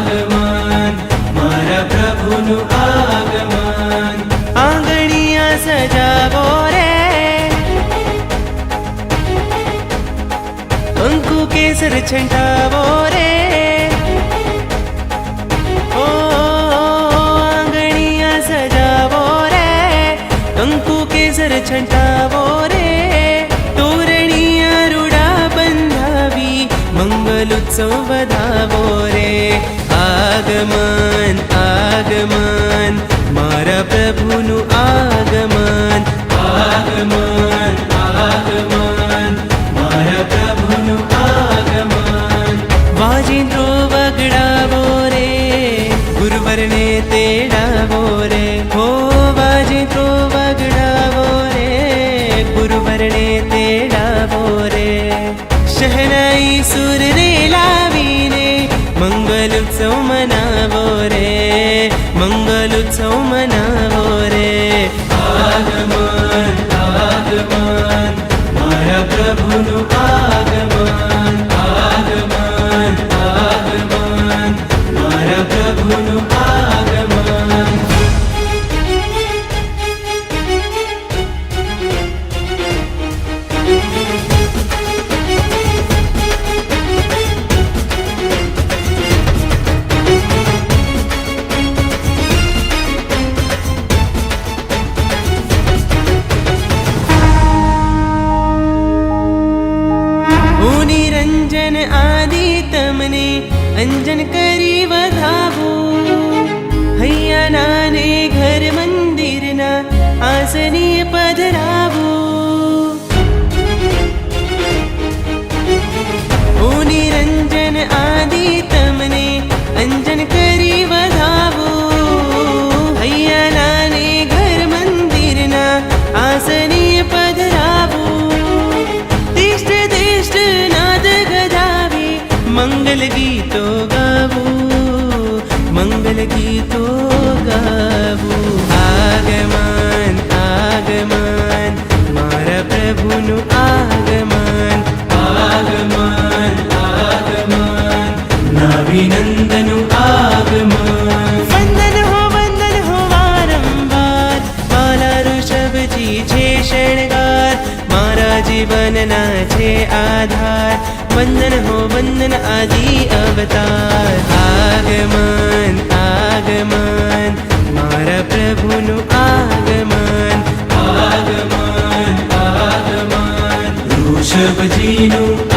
આગમન મારા પ્રભુનું આગમન આંગણિયા સજાવો રે કંકુ કેસર છંટાવો રે ઓ આંગણિયા સજાવો રે કંકુ કેસર છંટાવો રે તોરણિયા રૂડા બંધાવી મંગલ ઉત્સવ વધાવો રે આગમન આગમન મારા પ્રભુનું આગમન આગમન આગમન મારા પ્રભુનું આગમન વાજિંદ્રો વગડાવો રે ગુરુવરને તેડાવો રે હો વાજિંદ્રો વગડાવો રે ગુરુવરને તેડાવો રે શહનાઈ સુર રે લાવીને મંગલ ઉત્સવ મનાવો રે મંગલ ઉત્સવ મનાવો રે આગમન આગમન મારા પ્રભુનું આગમન આગમન આગમન મારા પ્રભુનું આગમન નિરંજન આદિ તમને અંજન કરી વધાવું હૈયા નાને ઘર મંદિરના આસનીય પધરાવું ઓ નિરંજન આદિ તમને અંજન કરી વધાવું હૈયા નાને ઘર મંદિરના આસનીય પધરાવું તિષ્ઠ તિષ્ઠ નાદ ગજાવી મંગલ ગીતો ગાવું મંગલ ગીતો ગાવું આગમન આગમન મારા પ્રભુનું આગમન આગમન આગમન નવીનંદનું આગમન વંદન હો વારંવાર માલા ઋષભજી છે શણગાર મારા જીવનના છે આધાર વંદન હો વંદન આદિ અવતાર આગમન આગમન મારા પ્રભુનું આગમન આગમન આગમન ઋષભજીનું